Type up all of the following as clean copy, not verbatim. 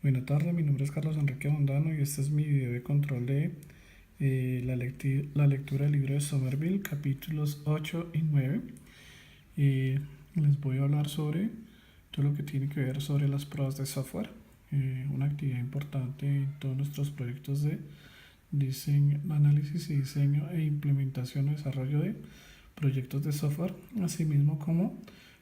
Buenas tardes, mi nombre es Carlos Enrique Bondano y este es mi video de control de la lectura del libro de Somerville, capítulos 8 y 9. Y les voy a hablar sobre todo lo que tiene que ver sobre las pruebas de software, una actividad importante en todos nuestros proyectos de diseño, análisis y diseño e implementación o desarrollo de proyectos de software, así mismo como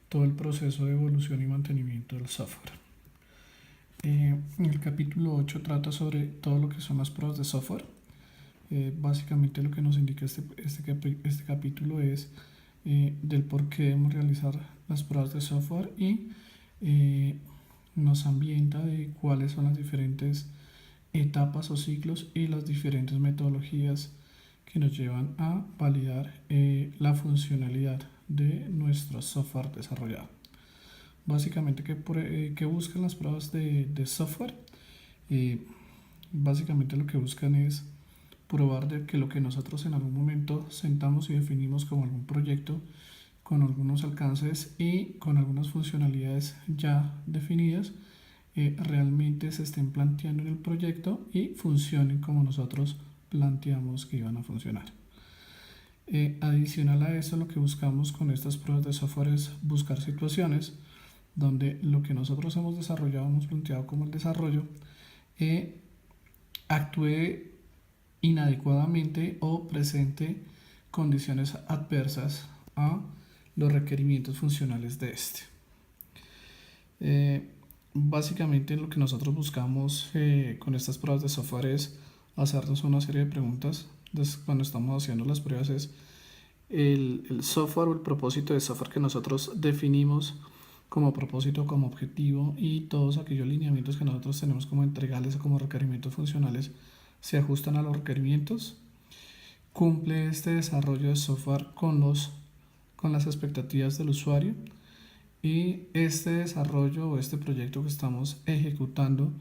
todo el proceso de evolución y mantenimiento del software. El capítulo 8 trata sobre todo lo que son las pruebas de software. Básicamente lo que nos indica este capítulo es del por qué debemos realizar las pruebas de software y eh, nos ambienta de cuáles son las diferentes etapas o ciclos y las diferentes metodologías que nos llevan a validar la funcionalidad de nuestro software desarrollado. Básicamente, ¿qué buscan las pruebas de software? Básicamente lo que buscan es probar de que lo que nosotros en algún momento sentamos y definimos como algún proyecto con algunos alcances y con algunas funcionalidades ya definidas, realmente se estén planteando en el proyecto y funcionen como nosotros planteamos que iban a funcionar. Adicional a eso, lo que buscamos con estas pruebas de software es buscar situaciones donde lo que nosotros hemos desarrollado, hemos planteado como el desarrollo, actúe inadecuadamente o presente condiciones adversas a los requerimientos funcionales de este. Básicamente lo que nosotros buscamos con estas pruebas de software es hacernos una serie de preguntas. Entonces, cuando estamos haciendo las pruebas es el software o el propósito de software que nosotros definimos como propósito, como objetivo, y todos aquellos lineamientos que nosotros tenemos como entregables o como requerimientos funcionales se ajustan a los requerimientos. Cumple este desarrollo de software con las expectativas del usuario, y este desarrollo o este proyecto que estamos ejecutando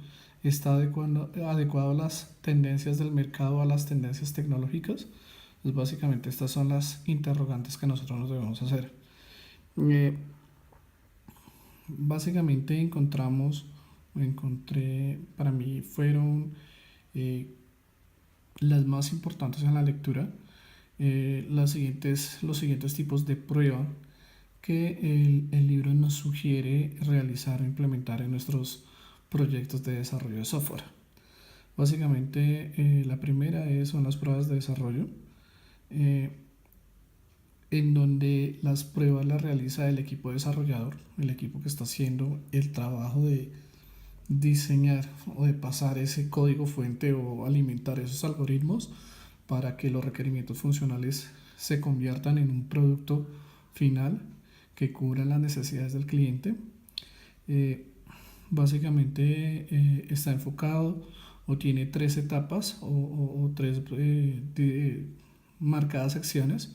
está adecuado a las tendencias del mercado, a las tendencias tecnológicas. Pues básicamente estas son las interrogantes que nosotros nos debemos hacer. Básicamente encontré, para mí fueron las más importantes en la lectura, los siguientes tipos de prueba que el libro nos sugiere realizar o implementar en nuestros proyectos de desarrollo de software. Básicamente, la primera son las pruebas de desarrollo, en donde las pruebas las realiza el equipo desarrollador, el equipo que está haciendo el trabajo de diseñar o de pasar ese código fuente o alimentar esos algoritmos para que los requerimientos funcionales se conviertan en un producto final que cubra las necesidades del cliente. Básicamente está enfocado o tiene tres etapas o tres marcadas secciones,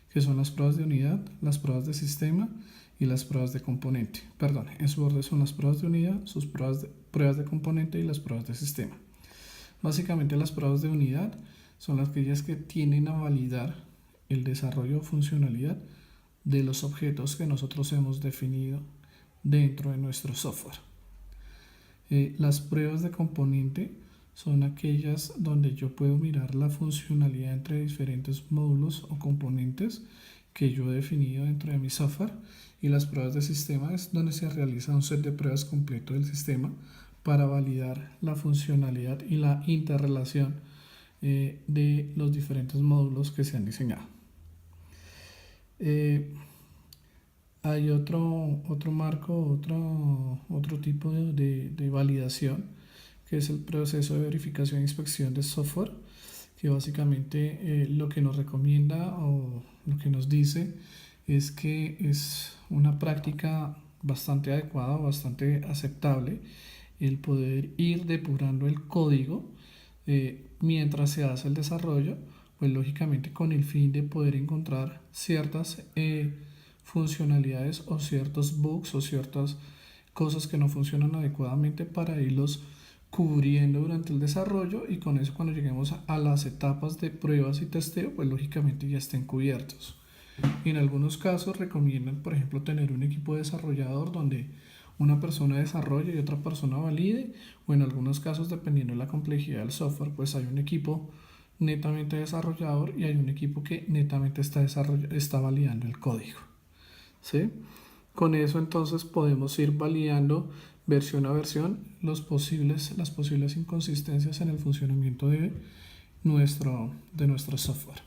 que son las pruebas de unidad, las pruebas de sistema y las pruebas de componente. Perdón, en su orden son las pruebas de unidad, sus pruebas de componente y las pruebas de sistema. Básicamente las pruebas de unidad son aquellas que tienden a validar el desarrollo o funcionalidad de los objetos que nosotros hemos definido dentro de nuestro software. Las pruebas de componente son aquellas donde yo puedo mirar la funcionalidad entre diferentes módulos o componentes que yo he definido dentro de mi software, y las pruebas de sistema es donde se realiza un set de pruebas completo del sistema para validar la funcionalidad y la interrelación de los diferentes módulos que se han diseñado. Hay otro marco, otro tipo de validación, que es el proceso de verificación e inspección de software, que básicamente lo que nos recomienda o lo que nos dice es que es una práctica bastante adecuada o bastante aceptable el poder ir depurando el código mientras se hace el desarrollo, pues lógicamente con el fin de poder encontrar ciertas funcionalidades o ciertos bugs o ciertas cosas que no funcionan adecuadamente para irlos cubriendo durante el desarrollo, y con eso cuando lleguemos a las etapas de pruebas y testeo pues lógicamente ya estén cubiertos. En algunos casos recomiendan, por ejemplo, tener un equipo desarrollador donde una persona desarrolla y otra persona valide, o en algunos casos, dependiendo de la complejidad del software, pues hay un equipo netamente desarrollador y hay un equipo que netamente está validando el código, ¿sí? Con eso entonces podemos ir validando versión a versión las posibles inconsistencias en el funcionamiento de nuestro software.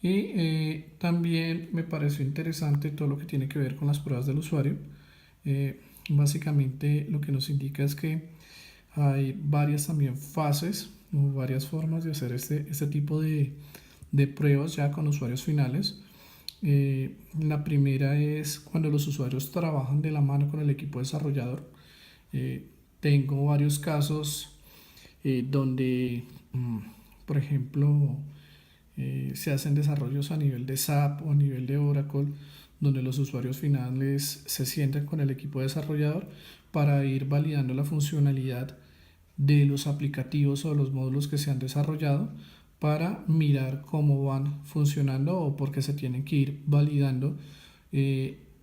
Y también me pareció interesante todo lo que tiene que ver con las pruebas del usuario. Básicamente lo que nos indica es que hay varias también fases o varias formas de hacer este tipo de pruebas ya con usuarios finales. La primera es cuando los usuarios trabajan de la mano con el equipo desarrollador. Tengo varios casos donde, por ejemplo, se hacen desarrollos a nivel de SAP o a nivel de Oracle, donde los usuarios finales se sientan con el equipo desarrollador para ir validando la funcionalidad de los aplicativos o los módulos que se han desarrollado para mirar cómo van funcionando o por qué se tienen que ir validando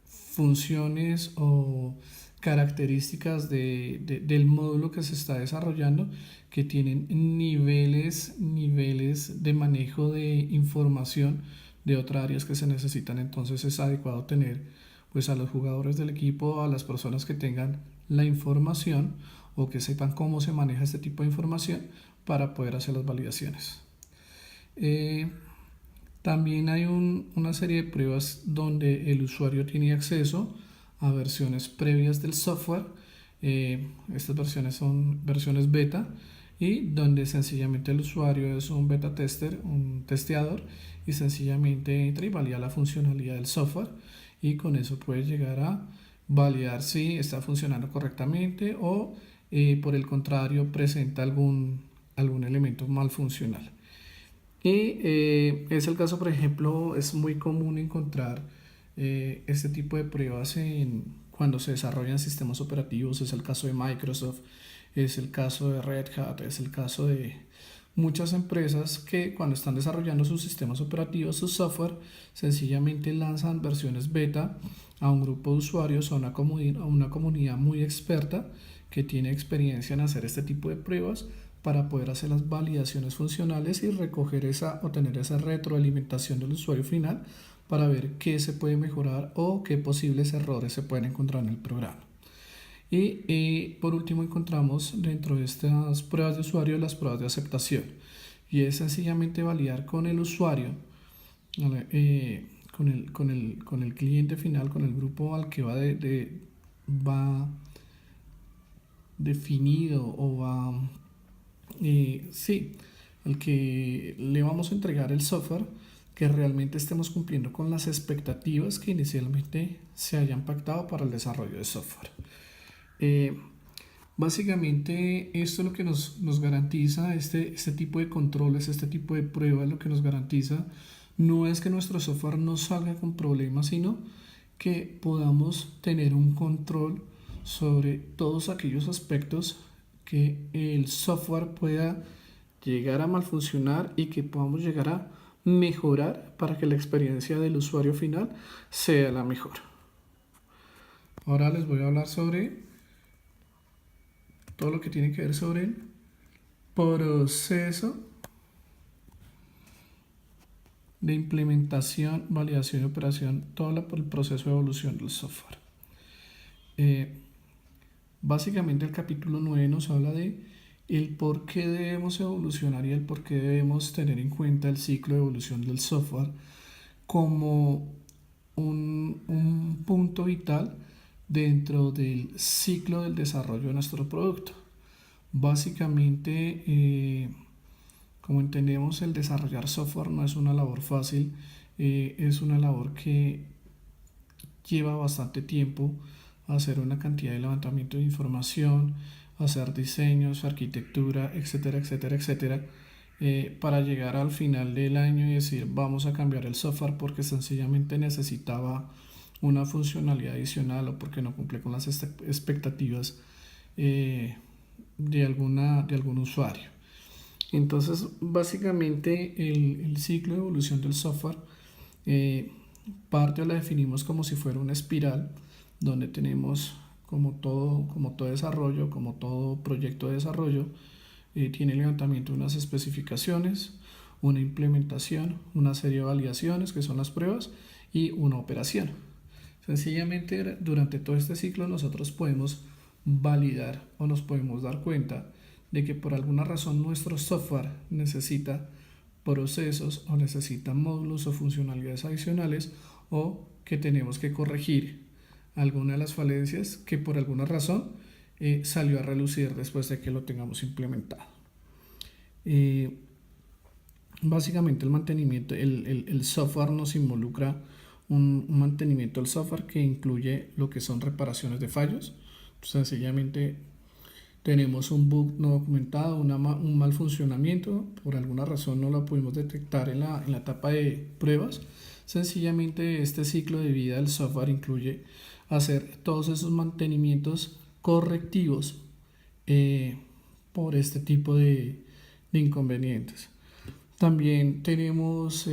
funciones o características del módulo que se está desarrollando, que tienen niveles de manejo de información de otras áreas que se necesitan. Entonces es adecuado tener pues a los jugadores del equipo, a las personas que tengan la información o que sepan cómo se maneja este tipo de información para poder hacer las validaciones. También hay una serie de pruebas donde el usuario tiene acceso a versiones previas del software. Estas versiones son versiones beta y donde sencillamente el usuario es un beta tester, un testeador, y sencillamente entra y valida la funcionalidad del software, y con eso puede llegar a validar si está funcionando correctamente o por el contrario presenta algún elemento mal funcional. Y es el caso, por ejemplo, es muy común encontrar este tipo de pruebas cuando se desarrollan sistemas operativos. Es el caso de Microsoft, es el caso de Red Hat, es el caso de muchas empresas que cuando están desarrollando sus sistemas operativos, su software, sencillamente lanzan versiones beta a un grupo de usuarios, a una comunidad muy experta que tiene experiencia en hacer este tipo de pruebas para poder hacer las validaciones funcionales y obtener esa retroalimentación del usuario final para ver qué se puede mejorar o qué posibles errores se pueden encontrar en el programa. Y por último encontramos dentro de estas pruebas de usuario las pruebas de aceptación, y es sencillamente validar con el usuario, con el cliente final, con el grupo al que va definido o va el que le vamos a entregar el software, que realmente estemos cumpliendo con las expectativas que inicialmente se hayan pactado para el desarrollo de software. Básicamente esto es lo que nos garantiza este tipo de controles, este tipo de pruebas. Lo que nos garantiza no es que nuestro software no salga con problemas, sino que podamos tener un control sobre todos aquellos aspectos que el software pueda llegar a mal funcionar y que podamos llegar a mejorar para que la experiencia del usuario final sea la mejor. Ahora les voy a hablar sobre todo lo que tiene que ver sobre el proceso de implementación, validación y operación, todo el proceso de evolución del software. Básicamente el capítulo 9 nos habla de el por qué debemos evolucionar y el por qué debemos tener en cuenta el ciclo de evolución del software como un punto vital dentro del ciclo del desarrollo de nuestro producto. Básicamente, como entendemos, el desarrollar software no es una labor fácil, es una labor que lleva bastante tiempo, hacer una cantidad de levantamiento de información, hacer diseños, arquitectura, etcétera, etcétera, etcétera, para llegar al final del año y decir vamos a cambiar el software porque sencillamente necesitaba una funcionalidad adicional o porque no cumple con las expectativas de algún usuario. Entonces, básicamente el ciclo de evolución del software parte o la definimos como si fuera una espiral donde tenemos como todo desarrollo, como todo proyecto de desarrollo, tiene el levantamiento de unas especificaciones, una implementación, una serie de validaciones, que son las pruebas, y una operación. Sencillamente, durante todo este ciclo nosotros podemos validar o nos podemos dar cuenta de que por alguna razón nuestro software necesita procesos o necesita módulos o funcionalidades adicionales, o que tenemos que corregir alguna de las falencias que por alguna razón salió a relucir después de que lo tengamos implementado. Básicamente el mantenimiento, el software nos involucra un mantenimiento del software que incluye lo que son reparaciones de fallos. Sencillamente tenemos un bug no documentado, un mal funcionamiento, por alguna razón no lo pudimos detectar en la etapa de pruebas. Sencillamente este ciclo de vida del software incluye hacer todos esos mantenimientos correctivos por este tipo de inconvenientes. También tenemos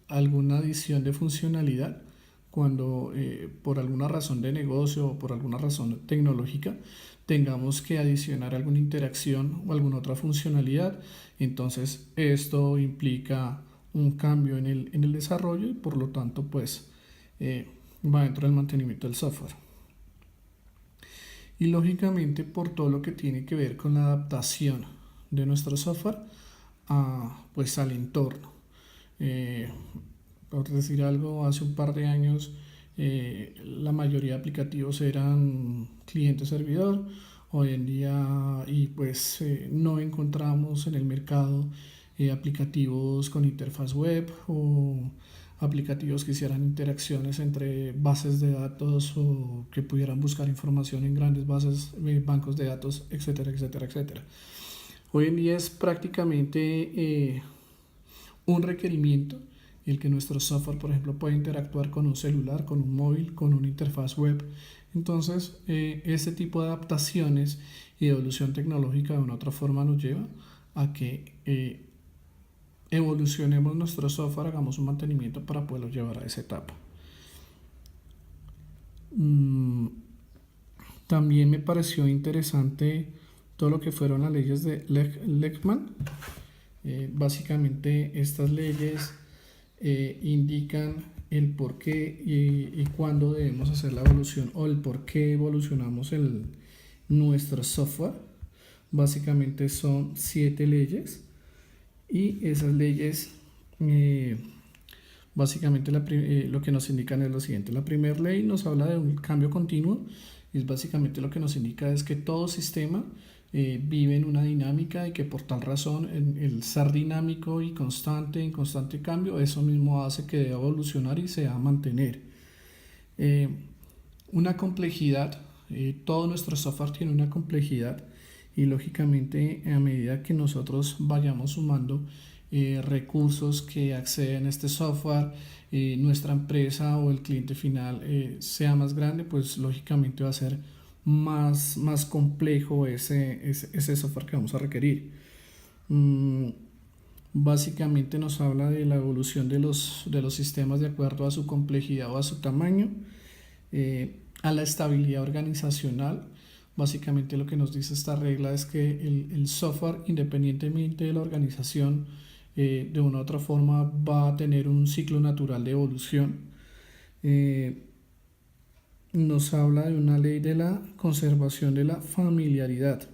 alguna adición de funcionalidad cuando por alguna razón de negocio o por alguna razón tecnológica tengamos que adicionar alguna interacción o alguna otra funcionalidad. Entonces esto implica un cambio en el desarrollo y por lo tanto pues va dentro del mantenimiento del software. Y lógicamente por todo lo que tiene que ver con la adaptación de nuestro software pues al entorno. Por decir algo, hace un par de años la mayoría de aplicativos eran cliente-servidor. Hoy en día pues no encontramos en el mercado aplicativos con interfaz web o aplicativos que hicieran interacciones entre bases de datos o que pudieran buscar información en grandes bases, bancos de datos, etcétera, etcétera, etcétera. Hoy en día es prácticamente un requerimiento el que nuestro software, por ejemplo, pueda interactuar con un celular, con un móvil, con una interfaz web. Entonces, este tipo de adaptaciones y evolución tecnológica de una u otra forma nos lleva a que evolucionemos nuestro software, hagamos un mantenimiento para poderlo llevar a esa etapa. También me pareció interesante todo lo que fueron las leyes de Lehman. Básicamente estas leyes indican el por qué y cuándo debemos hacer la evolución o el por qué evolucionamos nuestro software. Básicamente son 7 leyes y esas leyes básicamente lo que nos indican es lo siguiente. La primera ley nos habla de un cambio continuo y es básicamente lo que nos indica es que todo sistema vive en una dinámica y que por tal razón el ser dinámico y constante, en constante cambio, eso mismo hace que deba evolucionar y se deba mantener. Una complejidad, todo nuestro software tiene una complejidad y lógicamente a medida que nosotros vayamos sumando recursos que acceden a este software, nuestra empresa o el cliente final sea más grande, pues lógicamente va a ser más complejo ese software que vamos a requerir. Básicamente nos habla de la evolución de los sistemas de acuerdo a su complejidad o a su tamaño, a la estabilidad organizacional. Básicamente lo que nos dice esta regla es que el software, independientemente de la organización, de una u otra forma va a tener un ciclo natural de evolución. Nos habla de una ley de la conservación de la familiaridad.